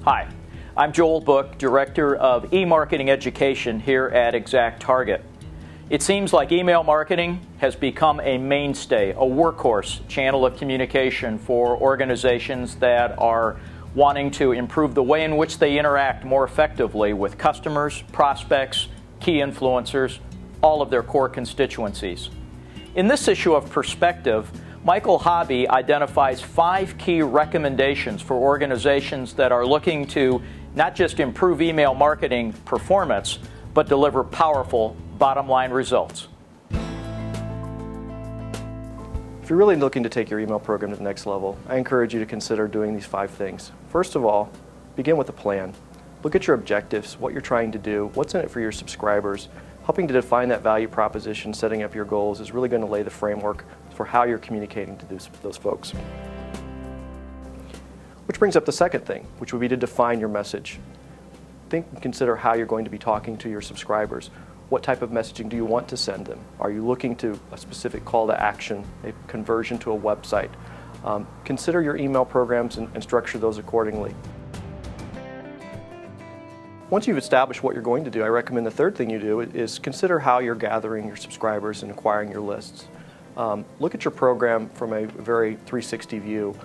Hi, I'm Joel Book, Director of E-Marketing Education here at ExactTarget. It seems like email marketing has become a mainstay, a workhorse channel of communication for organizations that are wanting to improve the way in which they interact more effectively with customers, prospects, key influencers, all of their core constituencies. In this issue of Perspective, Michael Hobby identifies 5 key recommendations for organizations that are looking to not just improve email marketing performance, but deliver powerful bottom-line results. If you're really looking to take your email program to the next level, I encourage you to consider doing these 5 things. First of all, begin with a plan. Look at your objectives, what you're trying to do, what's in it for your subscribers. Helping to define that value proposition, setting up your goals is really going to lay the framework for how you're communicating to those folks. Which brings up the second thing, which would be to define your message. Think and consider how you're going to be talking to your subscribers. What type of messaging do you want to send them? Are you looking to a specific call to action, a conversion to a website? Consider your email programs and structure those accordingly. Once you've established what you're going to do, I recommend the third thing you do is consider how you're gathering your subscribers and acquiring your lists. Look at your program from a very 360 view.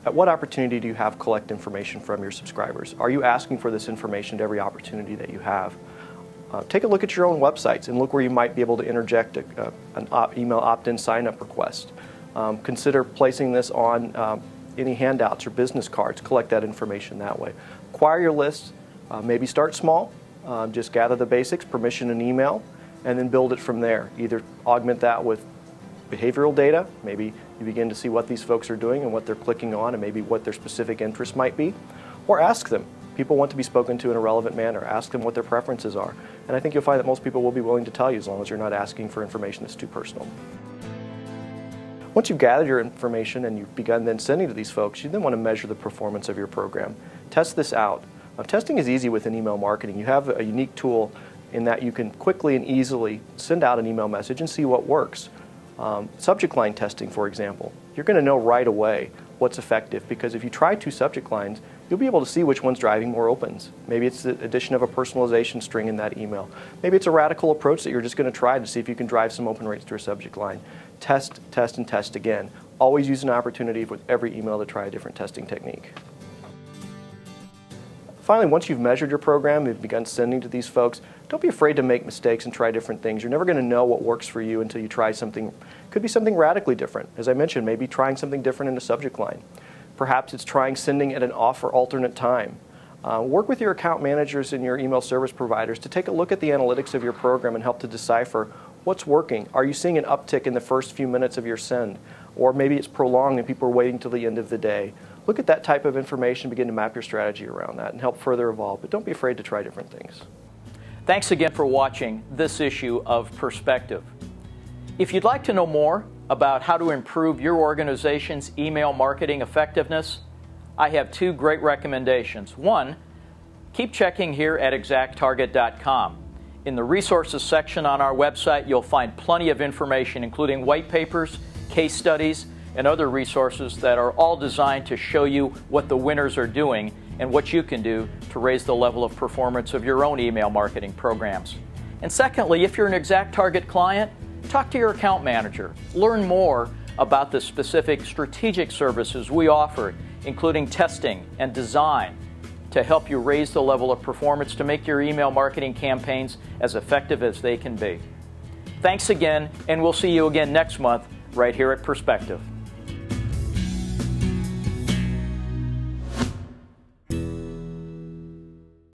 At what opportunity do you have to collect information from your subscribers? Are you asking for this information at every opportunity that you have? Take a look at your own websites and look where you might be able to interject an email opt-in sign-up request. Consider placing this on any handouts or business cards. Collect that information that way. Acquire your lists. Maybe start small. Just gather the basics, permission and email, and then build it from there. Either augment that with behavioral data. Maybe you begin to see what these folks are doing and what they're clicking on and maybe what their specific interests might be. Or ask them. People want to be spoken to in a relevant manner. Ask them what their preferences are. And I think you'll find that most people will be willing to tell you as long as you're not asking for information that's too personal. Once you've gathered your information and you've begun then sending to these folks, you then want to measure the performance of your program. Test this out. Testing is easy within email marketing. You have a unique tool in that you can quickly and easily send out an email message and see what works. Subject line testing, for example. You're going to know right away what's effective because if you try 2 subject lines, you'll be able to see which one's driving more opens. Maybe it's the addition of a personalization string in that email. Maybe it's a radical approach that you're just going to try to see if you can drive some open rates to a subject line. Test, test, and test again. Always use an opportunity with every email to try a different testing technique. Finally, once you've measured your program, you've begun sending to these folks, don't be afraid to make mistakes and try different things. You're never going to know what works for you until you try something. Could be something radically different. As I mentioned, maybe trying something different in a subject line. Perhaps it's trying sending at an off or alternate time. Work with your account managers and your email service providers to take a look at the analytics of your program and help to decipher what's working. Are you seeing an uptick in the first few minutes of your send? Or maybe it's prolonged and people are waiting till the end of the day. Look at that type of information, begin to map your strategy around that and help further evolve, but don't be afraid to try different things. Thanks again for watching this issue of Perspective. If you'd like to know more about how to improve your organization's email marketing effectiveness, I have 2 great recommendations. One, keep checking here at ExactTarget.com. In the resources section on our website, you'll find plenty of information, including white papers, case studies, and other resources that are all designed to show you what the winners are doing and what you can do to raise the level of performance of your own email marketing programs. And secondly, if you're an ExactTarget client, talk to your account manager. Learn more about the specific strategic services we offer, including testing and design, to help you raise the level of performance to make your email marketing campaigns as effective as they can be. Thanks again, and we'll see you again next month right here at Perspective.